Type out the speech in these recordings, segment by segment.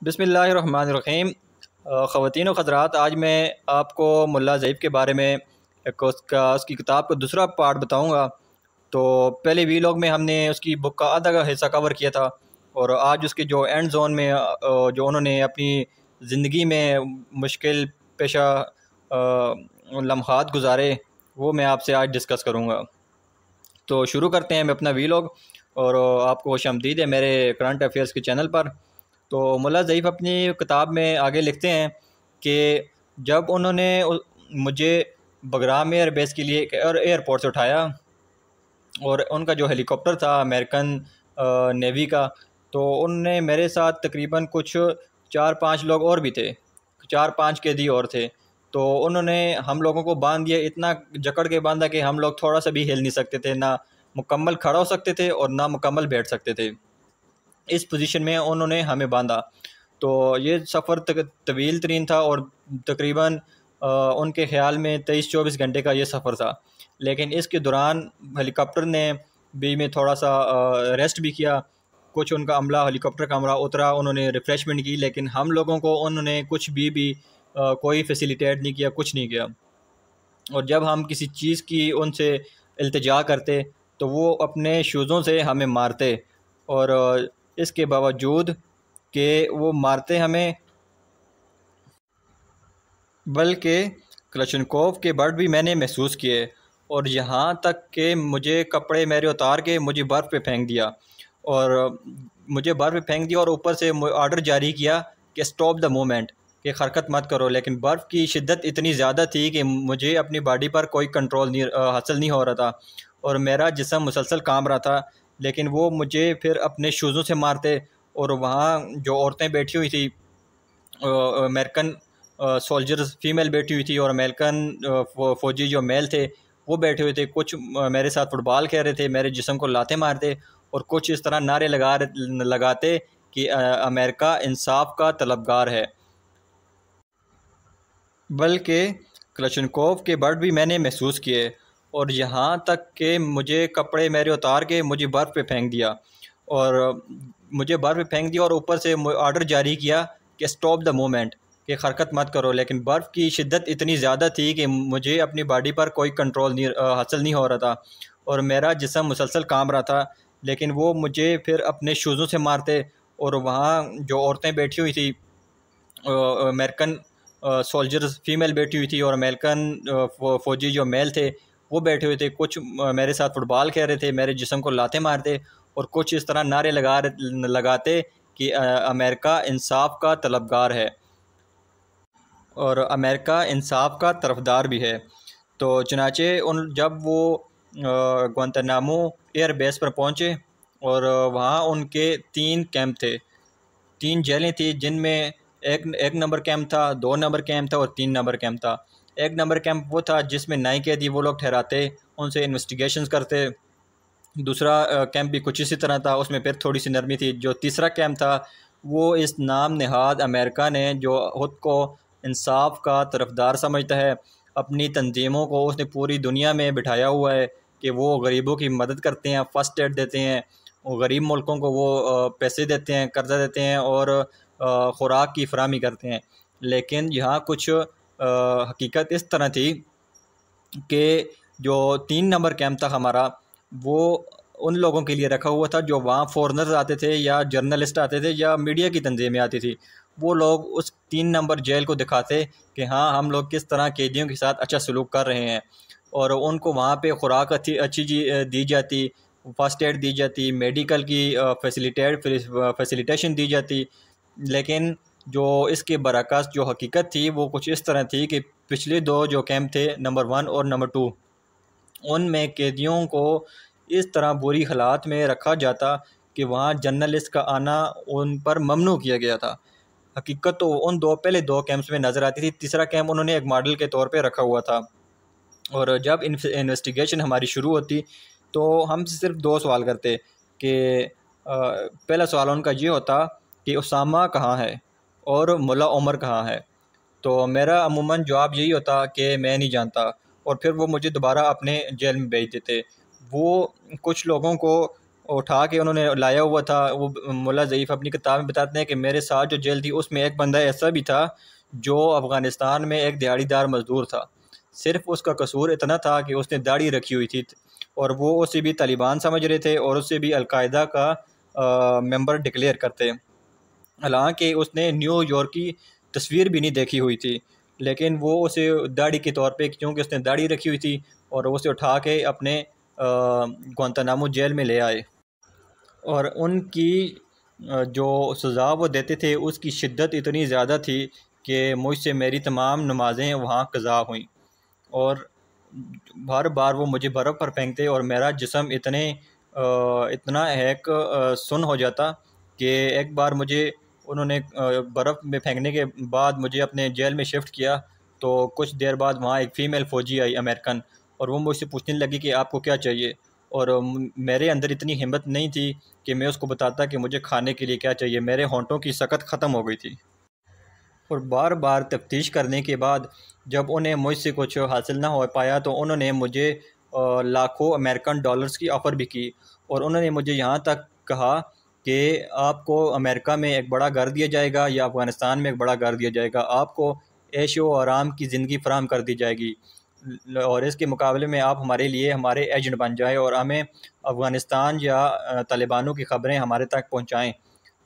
बिस्मिल्लाहिर्रहमानिर्रहीम। ख़वातीन व हज़रात, आज मैं आपको मुल्ला ज़ैफ़ के बारे में उसकी किताब का दूसरा पार्ट बताऊंगा। तो पहले वीलॉग में हमने उसकी बुक का आधा का हिस्सा कवर किया था और आज उसके जो एंड जोन में जो उन्होंने अपनी ज़िंदगी में मुश्किल पेशा लम्हात गुजारे, वो मैं आपसे आज डिस्कस करूँगा। तो शुरू करते हैं मैं अपना वीलॉग और आपको खुशामदीद है मेरे करंट अफेयर्स के चैनल पर। तो मुल्ला ज़ैफ़ अपनी किताब में आगे लिखते हैं कि जब उन्होंने मुझे बगराम एयर बेस के लिए एक एयरपोर्ट से उठाया और उनका जो हेलीकॉप्टर था अमेरिकन नेवी का, तो उनने मेरे साथ तकरीबन कुछ 4-5 लोग और भी थे, 4-5 कैदी और थे। तो उन्होंने हम लोगों को बांध दिया, इतना जकड़ के बांधा कि हम लोग थोड़ा सा भी हिल नहीं सकते थे, ना मुकम्मल खड़ा हो सकते थे और ना मुकम्मल बैठ सकते थे। इस पोजीशन में उन्होंने हमें बांधा। तो ये सफ़र तवील तरीन था और तकरीबन उनके ख़्याल में 23-24 घंटे का ये सफ़र था। लेकिन इसके दौरान हेलीकॉप्टर ने बीच में थोड़ा सा रेस्ट भी किया। कुछ उनका अमला, हेलीकॉप्टर का अमला उतरा, उन्होंने रिफ़्रेशमेंट की, लेकिन हम लोगों को उन्होंने कुछ भी कोई फैसिलिटेट नहीं किया, कुछ नहीं किया। और जब हम किसी चीज़ की उनसे इल्तिजा करते तो वो अपने शूज़ों से हमें मारते, और इसके बावजूद कि वो मारते हमें, बल्कि क्लशनकोव के बर्ड भी मैंने महसूस किए। और यहाँ तक कि मुझे कपड़े मेरे उतार के मुझे बर्फ़ पे फेंक दिया, और मुझे बर्फ़ पे फेंक दिया और ऊपर से ऑर्डर जारी किया कि स्टॉप द मूवमेंट, कि हरकत मत करो। लेकिन बर्फ़ की शिद्दत इतनी ज़्यादा थी कि मुझे अपनी बॉडी पर कोई कंट्रोल नहीं हासिल नहीं हो रहा था और मेरा जिस्म मुसलसल कांप रहा था। लेकिन वो मुझे फिर अपने शूज़ों से मारते, और वहाँ जो औरतें बैठी हुई थी, अमेरिकन सोल्जर्स फीमेल बैठी हुई थी और अमेरिकन फ़ौजी जो मेल थे वो बैठे हुए थे। कुछ मेरे साथ फुटबॉल खेल रहे थे, मेरे जिस्म को लाते मारते, और कुछ इस तरह नारे लगाते कि अमेरिका इंसाफ का तलबगार है। बल्कि क्लशनकोव के बर्ड भी मैंने महसूस किए, और यहाँ तक कि मुझे कपड़े मेरे उतार के मुझे बर्फ़ पे फेंक दिया, और मुझे बर्फ़ पे फेंक दिया और ऊपर से ऑर्डर जारी किया कि स्टॉप द मूवमेंट, कि हरकत मत करो। लेकिन बर्फ़ की शिद्दत इतनी ज़्यादा थी कि मुझे अपनी बॉडी पर कोई कंट्रोल नहीं हासिल नहीं हो रहा था और मेरा जिस्म मुसलसल कांप रहा था। लेकिन वो मुझे फिर अपने शूज़ों से मारते, और वहाँ जो औरतें बैठी हुई थी, अमेरिकन सोल्जर्स फीमेल बैठी हुई थी और अमेरिकन फ़ौजी जो मेल थे वो बैठे हुए थे। कुछ मेरे साथ फुटबॉल खेल रहे थे, मेरे जिस्म को लाते मारते, और कुछ इस तरह नारे लगाते कि अमेरिका इंसाफ का तलबगार है और अमेरिका इंसाफ का तरफदार भी है। तो चुनाचे जब वो ग्वांतानामो एयर बेस पर पहुँचे, और वहाँ उनके 3 कैंप थे, 3 जेलें थी, जिनमें एक नंबर कैंप था, 2 नंबर कैंप था और 3 नंबर कैंप था। 1 नंबर कैंप वो था जिसमें नए कैदी वो लोग ठहराते, उनसे इन्वेस्टिगेशंस करते। दूसरा कैंप भी कुछ इसी तरह था, उसमें फिर थोड़ी सी नरमी थी। जो तीसरा कैंप था वो इस नाम नहाद अमेरिका ने, जो ख़ुद को इंसाफ का तरफदार समझता है, अपनी तंजीमों को उसने पूरी दुनिया में बिठाया हुआ है कि वो गरीबों की मदद करते हैं, फ़र्स्ट एड देते हैं, वो गरीब मुल्कों को वो पैसे देते हैं, कर्जा देते हैं और ख़ुराक की फराहमी करते हैं। लेकिन यहाँ कुछ हकीकत इस तरह थी कि जो 3 नंबर कैंप था हमारा, वो उन लोगों के लिए रखा हुआ था जो वहाँ फ़ॉरेनर्स आते थे या जर्नलिस्ट आते थे या मीडिया की तंजीमें आती थी। वो लोग उस 3 नंबर जेल को दिखाते कि हाँ, हम लोग किस तरह कैदियों के साथ अच्छा सलूक कर रहे हैं, और उनको वहाँ पे खुराक अच्छी दी जाती, फ़र्स्ट एड दी जाती, मेडिकल की फैसिलिटेशन दी जाती। लेकिन जो इसके बरअक्स जो हकीकत थी वो कुछ इस तरह थी कि पिछले 2 जो कैंप थे, नंबर 1 और नंबर 2, उनमें कैदियों को इस तरह बुरी हालात में रखा जाता कि वहाँ जर्नलिस्ट का आना उन पर ममनू किया गया था। हकीकत तो उन पहले 2 कैंप्स में नज़र आती थी। तीसरा कैंप उन्होंने एक मॉडल के तौर पे रखा हुआ था। और जब इन्वेस्टिगेशन हमारी शुरू होती तो हम सिर्फ 2 सवाल करते कि पहला सवाल उनका ये होता कि उसामा कहाँ है और मुल्ला उमर कहाँ है। तो मेरा अमूमन जवाब यही होता कि मैं नहीं जानता, और फिर वो मुझे दोबारा अपने जेल में भेज देते। वो कुछ लोगों को उठा के उन्होंने लाया हुआ था। वो मुल्ला ज़ईफ़ अपनी किताब में बताते हैं कि मेरे साथ जो जेल थी उसमें एक बंदा ऐसा भी था जो अफ़गानिस्तान में एक दिहाड़ीदार मज़दूर था। सिर्फ़ उसका कसूर इतना था कि उसने दाढ़ी रखी हुई थी और वो उसे भी तालिबान समझ रहे थे और उससे भी अलकायदा का मेंबर डिक्लेयर करते। हालांकि उसने न्यूयॉर्क की तस्वीर भी नहीं देखी हुई थी, लेकिन वो उसे दाढ़ी के तौर पे, क्योंकि उसने दाढ़ी रखी हुई थी, और उसे उठा के अपने गुआंतानामो जेल में ले आए। और उनकी जो सज़ा वो देते थे उसकी शिद्दत इतनी ज़्यादा थी कि मुझसे मेरी तमाम नमाज़ें वहाँ क़ज़ा हुईं। और हर बार वो मुझे बर्फ़ पर फेंकते और मेरा जिस्म इतना हैक सुन्न हो जाता कि एक बार मुझे उन्होंने बर्फ़ में फेंकने के बाद मुझे अपने जेल में शिफ्ट किया। तो कुछ देर बाद वहाँ एक फ़ीमेल फ़ौजी आई, अमेरिकन, और वो मुझसे पूछने लगी कि आपको क्या चाहिए। और मेरे अंदर इतनी हिम्मत नहीं थी कि मैं उसको बताता कि मुझे खाने के लिए क्या चाहिए। मेरे होंठों की सकत ख़त्म हो गई थी। और बार बार तफ्तीश करने के बाद जब उन्हें मुझसे कुछ हासिल ना हो पाया तो उन्होंने मुझे लाखों अमेरिकन डॉलर्स की ऑफ़र भी की। और उन्होंने मुझे यहाँ तक कहा कि आपको अमेरिका में एक बड़ा घर दिया जाएगा या अफ़गानिस्तान में एक बड़ा घर दिया जाएगा, आपको ऐशो आराम की ज़िंदगी फराहम कर दी जाएगी, और इसके मुकाबले में आप हमारे लिए हमारे एजेंट बन जाएँ और हमें अफ़गानिस्तान या तालिबानों की ख़बरें हमारे तक पहुँचाएँ।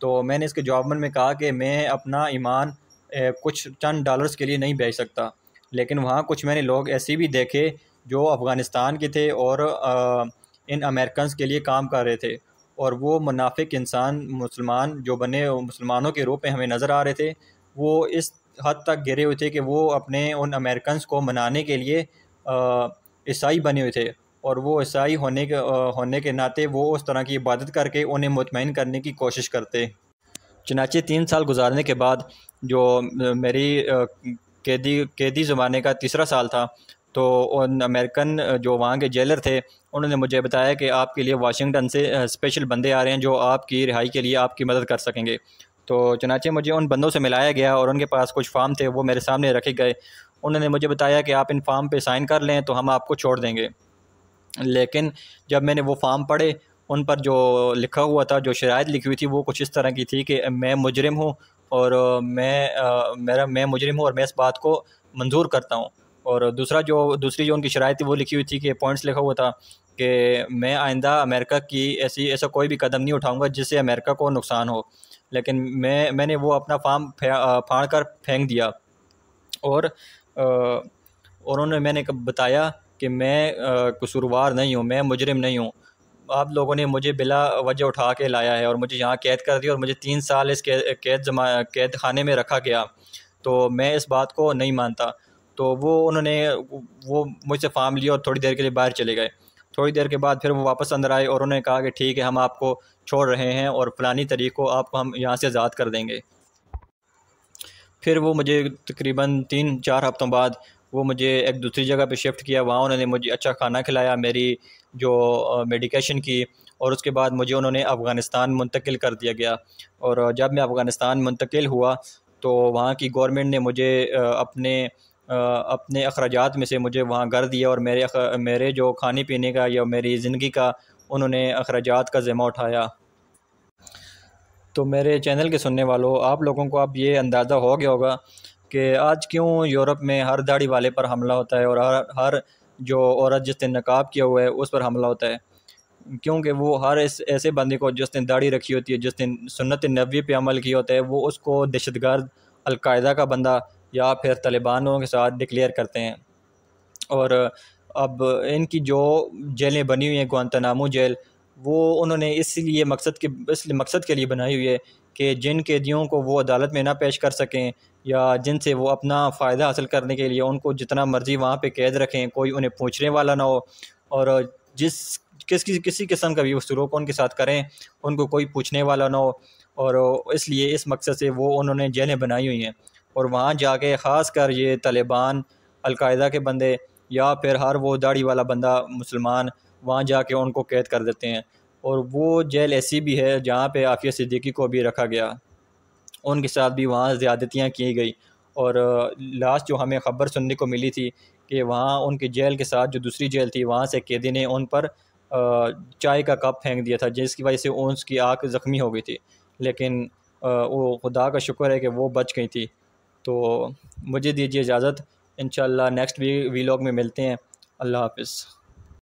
तो मैंने इसके जवाब में कहा कि मैं अपना ईमान कुछ चंद डॉलर्स के लिए नहीं बेच सकता। लेकिन वहाँ कुछ मैंने लोग ऐसे भी देखे जो अफ़गानिस्तान के थे और इन अमेरिकन्स के लिए काम कर रहे थे, और वो मुनाफिक इंसान मुसलमान जो बने मुसलमानों के रूप में हमें नज़र आ रहे थे। वो इस हद तक गिरे हुए थे कि वो अपने उन अमेरिकन्स को मनाने के लिए ईसाई बने हुए थे, और वो ईसाई होने के नाते वो उस तरह की इबादत करके उन्हें मुतमईन करने की कोशिश करते। चनाचे 3 साल गुजारने के बाद जो मेरी कैदी ज़माने का तीसरा साल था, तो उन अमेरिकन जो वहाँ के जेलर थे उन्होंने मुझे बताया कि आपके लिए वाशिंगटन से स्पेशल बंदे आ रहे हैं जो आपकी रिहाई के लिए आपकी मदद कर सकेंगे। तो चनाचे मुझे उन बंदों से मिलाया गया और उनके पास कुछ फार्म थे, वो मेरे सामने रखे गए। उन्होंने मुझे बताया कि आप इन फार्म पे साइन कर लें तो हम आपको छोड़ देंगे। लेकिन जब मैंने वो फार्म पढ़े, उन पर जो लिखा हुआ था, जो शराइत लिखी हुई थी, वो कुछ इस तरह की थी कि मैं मुजरिम हूँ और मैं मुजरिम हूँ और मैं इस बात को मंजूर करता हूँ। और दूसरी जो उनकी शराइत थी वो लिखी हुई थी कि पॉइंट्स लिखा हुआ था कि मैं आइंदा अमेरिका की ऐसा कोई भी कदम नहीं उठाऊँगा जिससे अमेरिका को नुकसान हो। लेकिन मैंने वो अपना फार्म फाड़ कर फेंक दिया। और उन्होंने मैंने बताया कि मैं कसूरवार नहीं हूँ, मैं मुजरिम नहीं हूँ। आप लोगों ने मुझे बिला वजह उठा के लाया है और मुझे यहाँ कैद कर दिया और मुझे 3 साल इस कैद खाने में रखा गया। तो मैं इस बात को नहीं मानता। तो वो मुझसे फार्म लिया और थोड़ी देर के लिए बाहर चले गए। थोड़ी देर के बाद फिर वो वापस अंदर आए और उन्होंने कहा कि ठीक है, हम आपको छोड़ रहे हैं और फ़लानी तारीख को आपको हम यहाँ से आज़ाद कर देंगे। फिर वो मुझे तकरीबन 3-4 हफ़्तों बाद वो मुझे एक दूसरी जगह पे शिफ्ट किया। वहाँ उन्होंने मुझे अच्छा खाना खिलाया, मेरी जो मेडिकेशन की, और उसके बाद मुझे उन्होंने अफ़गानिस्तान मुंतकिल कर दिया गया। और जब मैं अफ़गानिस्तान मुंतकिल हुआ तो वहाँ की गवर्नमेंट ने मुझे अपने अखराजात में से मुझे वहाँ घर दिया और मेरे जो खाने पीने का या मेरी ज़िंदगी का उन्होंने अखराजात का ज़िम्मा उठाया। तो मेरे चैनल के सुनने वालों, आप लोगों को अब ये अंदाज़ा हो गया होगा कि आज क्यों यूरोप में हर दाढ़ी वाले पर हमला होता है और हर जो औरत जिसने नकाब किया हुआ है उस पर हमला होता है। क्योंकि वो हर ऐसे बंदे को जिसने दाढ़ी रखी होती है, जिसने सुन्नत नबवी पे अमल किया होता है, वो उसको दहशतगर्द, अलकायदा का बंदा या फिर तालिबानों के साथ डिक्लेयर करते हैं। और अब इनकी जो जेलें बनी हुई हैं, गुआंतानामो जेल, वो उन्होंने इस मकसद के लिए बनाई हुई है कि जिन कैदियों को वो अदालत में ना पेश कर सकें या जिनसे वो अपना फ़ायदा हासिल करने के लिए उनको जितना मर्ज़ी वहाँ पे कैद रखें, कोई उन्हें पूछने वाला ना हो। और किसी किस्म का भी वो सलूक उनके साथ करें, उनको कोई पूछने वाला ना हो। और इसलिए इस मकसद से वो उन्होंने जेलें बनाई हुई हैं। और वहाँ जाके ख़ास कर ये तालिबान, अलकायदा के बंदे या फिर हर वो दाढ़ी वाला बंदा मुसलमान वहाँ जाके उनको कैद कर देते हैं। और वो जेल ऐसी भी है जहाँ पे आफिया सिद्दीकी को भी रखा गया, उनके साथ भी वहाँ ज़्यादतियाँ की गई। और लास्ट जो हमें ख़बर सुनने को मिली थी कि वहाँ उनके जेल के साथ जो दूसरी जेल थी, वहाँ से कैदी ने उन पर चाय का कप फेंक दिया था, जिसकी वजह से उसकी आँख ज़ख्मी हो गई थी। लेकिन वो खुदा का शुक्र है कि वो बच गई थी। तो मुझे दीजिए इजाज़त, इंशाल्लाह नेक्स्ट वीलॉग में मिलते हैं। अल्लाह हाफ़िज़।